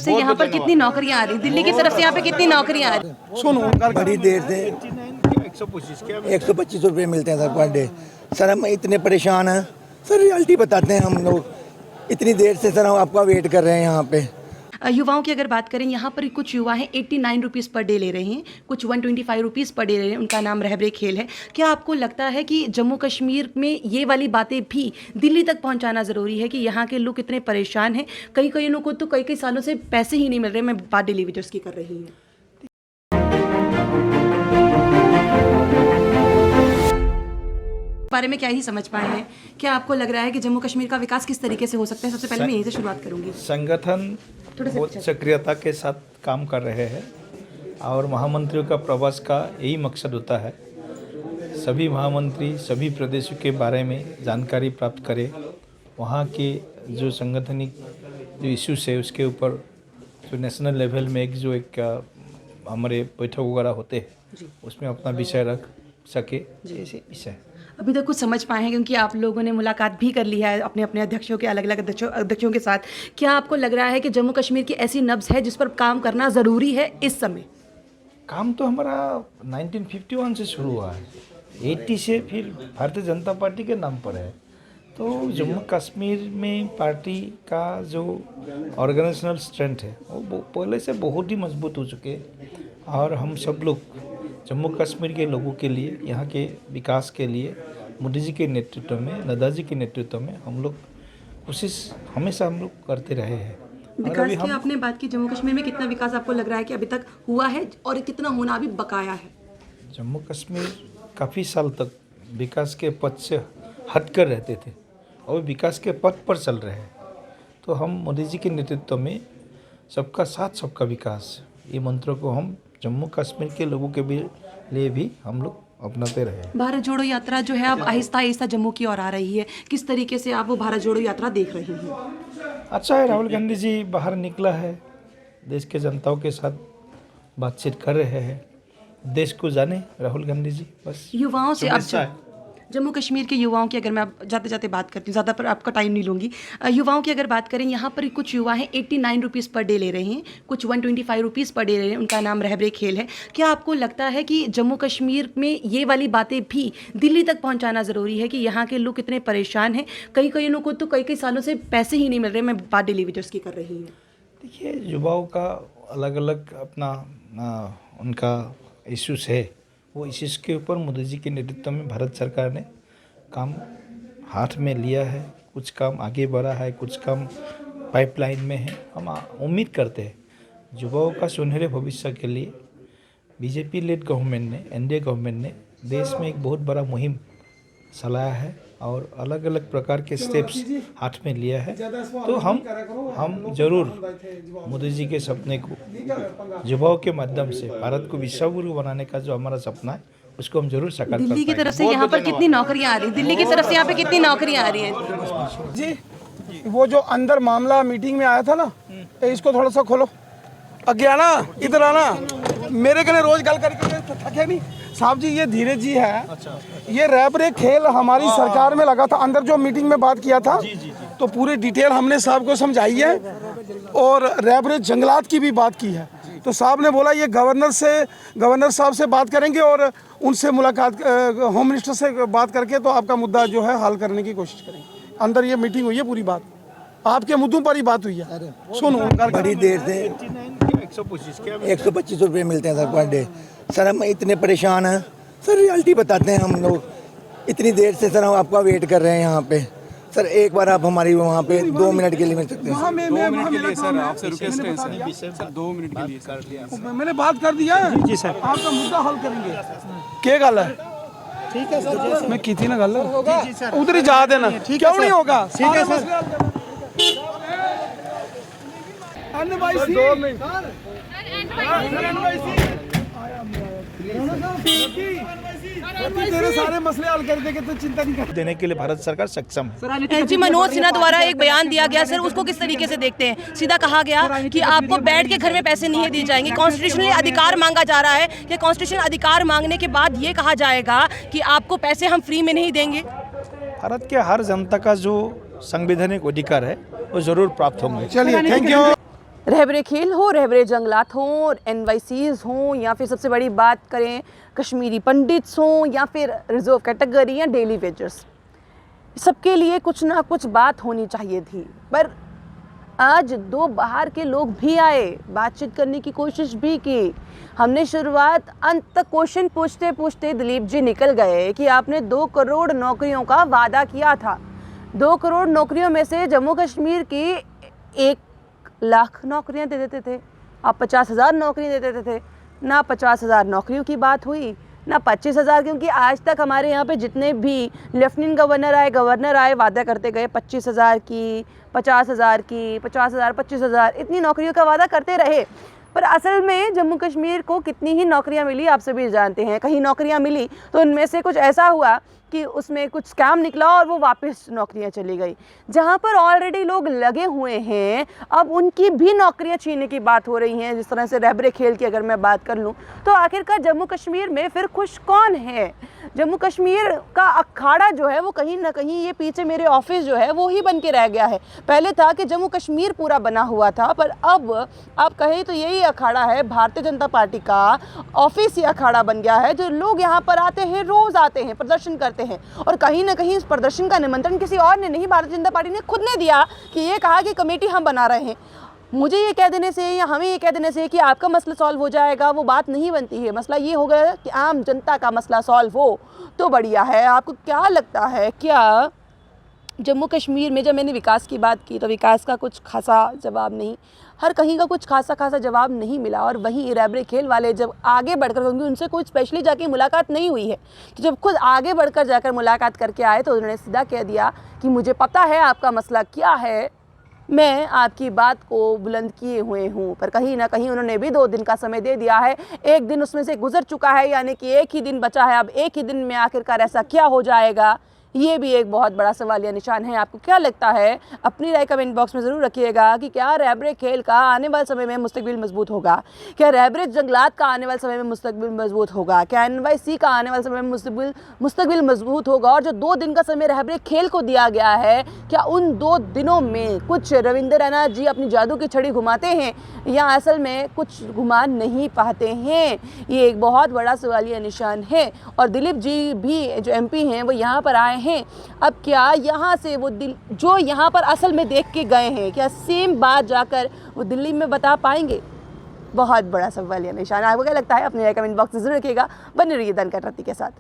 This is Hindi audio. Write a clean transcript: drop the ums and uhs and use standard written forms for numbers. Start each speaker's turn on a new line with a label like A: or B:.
A: से यहाँ पर कितनी नौकरियाँ आ रही, दिल्ली की तरफ से यहाँ पे कितनी नौकरियाँ आ रही?
B: सुनो, बड़ी देर से 125 रुपये मिलते हैं सर पर डे। सर हम इतने परेशान हैं सर, रियलिटी बताते हैं हम लोग। इतनी देर से सर हम आपका वेट कर रहे हैं यहाँ पे।
A: युवाओं की अगर बात करें, यहाँ पर कुछ युवा हैं 89 रुपीज़ पर डे ले रहे हैं, कुछ 125 रुपीज़ पर डे ले रहे हैं। उनका नाम रहबरे खेल है। क्या आपको लगता है कि जम्मू कश्मीर में ये वाली बातें भी दिल्ली तक पहुँचाना ज़रूरी है कि यहाँ के लोग इतने परेशान हैं? कई लोगों को तो कई सालों से पैसे ही नहीं मिल रहे। मैं बात डेली वेजर्स की कर रही हूँ। बारे में क्या ही समझ पाए हैं? क्या आपको लग रहा है कि जम्मू कश्मीर का विकास किस तरीके से हो सकता है? सबसे पहले मैं यहीं से शुरुआत करूंगी।
C: संगठन बहुत सक्रियता के साथ काम कर रहे हैं और महामंत्रियों का प्रवास का यही मकसद होता है, सभी महामंत्री सभी प्रदेशों के बारे में जानकारी प्राप्त करें, वहाँ के जो संगठनिक जो इश्यूज है उसके ऊपर जो नेशनल लेवल में एक हमारे बैठक वगैरह होते हैं उसमें अपना विषय रख सके, ऐसे विषय।
A: अभी तक कुछ समझ पाए हैं क्योंकि आप लोगों ने मुलाकात भी कर ली है अपने अपने अध्यक्षों के, अलग अलग अध्यक्षों के साथ। क्या आपको लग रहा है कि जम्मू कश्मीर की ऐसी नब्ज़ है जिस पर काम करना ज़रूरी है इस समय?
C: काम तो हमारा 1951 से शुरू हुआ है, 80 से फिर भारतीय जनता पार्टी के नाम पर है। तो जम्मू कश्मीर में पार्टी का जो ऑर्गेनाइजेशनल स्ट्रेंथ है वो पहले से बहुत ही मजबूत हो चुके हैं और हम सब लोग जम्मू कश्मीर के लोगों के लिए, यहाँ के विकास के लिए मोदी जी के नेतृत्व में, नड्डा जी के नेतृत्व में हम लोग कोशिश हमेशा हम लोग करते रहे हैं।
A: विकास की आपने बात की, जम्मू कश्मीर में कितना विकास आपको लग रहा है कि अभी तक हुआ है और कितना होना अभी बकाया है?
C: जम्मू कश्मीर काफ़ी साल तक विकास के पथ से हटकर रहते थे और विकास के पथ पर चल रहे हैं। तो हम मोदी जी के नेतृत्व में सबका साथ सबका विकास, ये मंत्र को हम जम्मू कश्मीर के लोगों के लिए भी हम लोग अपनाते रहे।
A: भारत जोड़ो यात्रा जो है अब आहिस्ता आहिस्ता जम्मू की ओर आ रही है, किस तरीके से आप वो भारत जोड़ो यात्रा देख रहे हैं?
C: अच्छा है, राहुल गांधी जी बाहर निकला है, देश के जनताओं के साथ बातचीत कर रहे हैं, देश को जाने राहुल गांधी जी। बस
A: युवाओं से अब जम्मू कश्मीर के युवाओं की अगर मैं जाते जाते बात करती हूँ, ज़्यादा पर आपका टाइम नहीं लूँगी। युवाओं की अगर बात करें, यहाँ पर कुछ युवा हैं 89 रुपीज़ पर डे ले रहे हैं, कुछ 125 रुपीज़ पर डे ले रहे हैं। उनका नाम रहबरे खेल है। क्या आपको लगता है कि जम्मू कश्मीर में ये वाली बातें भी दिल्ली तक पहुँचाना ज़रूरी है कि यहाँ के लोग इतने परेशान हैं? कई लोगों को तो कई सालों से पैसे ही नहीं मिल रहे। मैं बात डेली वेजर्स की कर रही हूँ।
C: देखिए, युवाओं का अलग अलग अपना उनका इश्यूज है, वो इश्यूज़ के ऊपर मोदी जी के नेतृत्व में भारत सरकार ने काम हाथ में लिया है। कुछ काम आगे बढ़ा है, कुछ काम पाइपलाइन में है। हम उम्मीद करते हैं युवाओं का सुनहरे भविष्य के लिए बीजेपी लेड गवर्नमेंट ने, एनडीए गवर्नमेंट ने देश में एक बहुत बड़ा मुहिम चलाया है और अलग अलग प्रकार के स्टेप्स हाथ में लिया है। तो हम जरूर मोदी जी के सपने को युवाओं के माध्यम से भारत को विश्वगुरु बनाने का जो हमारा सपना है उसको हम जरूर साकार
A: दिल्ली की तरफ से यहाँ पर कितनी नौकरियाँ आ रही, दिल्ली की तरफ से यहाँ पे कितनी नौकरियाँ आ रही हैं?
D: जी, वो जो अंदर मामला मीटिंग में आया था ना, इसको थोड़ा सा खोलो। अगे आना, इधर आना, मेरे कने रोज गल करके थके नहीं साहब जी। ये धीरज जी है, ये रहबरे खेल हमारी सरकार में लगा था। अंदर जो मीटिंग में बात किया था तो पूरी डिटेल हमने साहब को समझाई है और रहबरे जंगलात की भी बात की है। तो साहब ने बोला ये गवर्नर साहब से बात करेंगे और उनसे मुलाकात, होम मिनिस्टर से बात करके तो आपका मुद्दा जो है हल करने की कोशिश करेंगे। अंदर ये मीटिंग हुई है, पूरी बात आपके मुद्दों पर ही बात हुई है। सुनो,
B: बड़ी देर से 125 रुपये मिलते हैं सर पर डे। सर हम इतने परेशान हैं सर, रियलिटी बताते हैं हम लोग। इतनी देर से सर हम आपका वेट कर रहे हैं यहाँ पे। सर एक बार आप हमारी वहाँ पे 2 मिनट के लिए मिल सकते हैं?
D: 2 मिनट के लिए सर, आपसे रिक्वेस्ट है सर, 2 मिनट के लिए सर। मैंने बात कर दिया है जी सर, आपका मुद्दा हल करेंगे। क्या गल है? ठीक है सर, मैं की थी ना गल, उधर ही जा देना। क्यों नहीं होगा? ठीक है सर। तेरे सारे मसले हल कर देंगे तो चिंता नहीं कर।
C: देने के लिए भारत सरकार सक्षम है।
A: जी, मनोज सिन्हा द्वारा एक बयान दिया गया सर, उसको किस तरीके से देखते हैं? सीधा कहा गया कि आपको बैठ के घर में पैसे नहीं दिए जाएंगे। कॉन्स्टिट्यूशनली अधिकार मांगा जा रहा है कि कॉन्स्टिट्यूशनल अधिकार मांगने के बाद ये कहा जाएगा कि आपको पैसे हम फ्री में नहीं देंगे।
C: भारत के हर जनता का जो संवैधानिक अधिकार है वो जरूर प्राप्त होंगे।
D: चलिए, थैंक यू।
A: रहबरे खेल हो, रहबरे जंगलात हों, NYCs हों, या फिर सबसे बड़ी बात करें कश्मीरी पंडित्स हों, या फिर रिजर्व कैटेगरी या डेली वेजर्स, सबके लिए कुछ ना कुछ बात होनी चाहिए थी। पर आज दो बाहर के लोग भी आए, बातचीत करने की कोशिश भी की। हमने शुरुआत अंत तक क्वेश्चन पूछते पूछते दिलीप जी निकल गए कि आपने 2 करोड़ नौकरियों का वादा किया था। 2 करोड़ नौकरियों में से जम्मू कश्मीर की 1 लाख नौकरियां दे देते थे, आप 50,000 नौकरियां दे देते थे। ना 50,000 नौकरियों की बात हुई, ना 25,000, क्योंकि आज तक हमारे यहाँ पे जितने भी लेफ्टिनेंट गवर्नर आए वादा करते गए 25,000 की, 50,000 की, 50,000, 25,000, इतनी नौकरियों का वादा करते रहे। पर असल में जम्मू कश्मीर को कितनी ही नौकरियां मिली आप सभी जानते हैं। कहीं नौकरियां मिली तो उनमें से कुछ ऐसा हुआ कि उसमें कुछ स्कैम निकला और वो वापस नौकरियां चली गई। जहां पर ऑलरेडी लोग लगे हुए हैं, अब उनकी भी नौकरियां छीनने की बात हो रही हैं। जिस तरह से रहबरे खेल की अगर मैं बात कर लूं तो आखिरकार जम्मू कश्मीर में फिर खुश कौन है? जम्मू कश्मीर का अखाड़ा जो है वो कहीं ना कहीं ये पीछे मेरे ऑफिस जो है वो ही बन के रह गया है। पहले था कि जम्मू कश्मीर पूरा बना हुआ था, पर अब आप कहें तो यही अखाड़ा है, भारतीय जनता पार्टी का ऑफिस ही अखाड़ा बन गया है। जो लोग यहाँ पर आते हैं, रोज़ आते हैं, प्रदर्शन करते हैं, और कहीं ना कहीं इस प्रदर्शन का निमंत्रण किसी और ने नहीं, भारतीय जनता पार्टी ने खुद ने दिया कि ये कहा कि कमेटी हम बना रहे हैं। मुझे ये कह देने से या हमें ये कह देने से कि आपका मसला सॉल्व हो जाएगा, वो बात नहीं बनती है। मसला ये हो गया कि आम जनता का मसला सॉल्व हो तो बढ़िया है। आपको क्या लगता है, क्या जम्मू कश्मीर में जब मैंने विकास की बात की तो विकास का कुछ खासा जवाब नहीं, हर कहीं का कुछ खासा जवाब नहीं मिला। और वहीं रहबरे खेल वाले जब आगे बढ़कर, क्योंकि उनसे कोई स्पेशली जाके मुलाकात नहीं हुई है, तो जब खुद आगे बढ़कर जाकर मुलाकात करके आए तो उन्होंने सीधा कह दिया कि मुझे पता है आपका मसला क्या है, मैं आपकी बात को बुलंद किए हुए हूँ। पर कहीं ना कहीं उन्होंने भी 2 दिन का समय दे दिया है, 1 दिन उसमें से गुजर चुका है, यानी कि 1 ही दिन बचा है। अब 1 ही दिन में आखिरकार ऐसा क्या हो जाएगा, ये भी एक बहुत बड़ा सवालिया निशान है। आपको क्या लगता है? अपनी राय कमेंट बॉक्स में ज़रूर रखिएगा कि क्या रहबरे खेल का आने वाले समय में मुस्तकबिल मजबूत होगा? क्या रहबरे जंगलात का आने वाले समय में मुस्तकबिल मजबूत होगा? क्या NYC का आने वाले समय में मुस्तकबिल मजबूत होगा? और जो 2 दिन का समय रहबरे खेल को दिया गया है, क्या उन 2 दिनों में कुछ रविंद्र रैना जी अपनी जादू की छड़ी घुमाते हैं या असल में कुछ घुमा नहीं पाते हैं? ये एक बहुत बड़ा सवालिया निशान है। और दिलीप जी भी जो MP हैं वो यहाँ पर आए हैं। अब क्या यहाँ से वो जो यहाँ पर असल में देख के गए हैं, क्या सेम बात जाकर वो दिल्ली में बता पाएंगे? बहुत बड़ा सवालिया निशान। आपको क्या लगता है? अपने कमेंट बॉक्स में जरूर रखिएगा। बने रहिए दनकर रत्ती के साथ।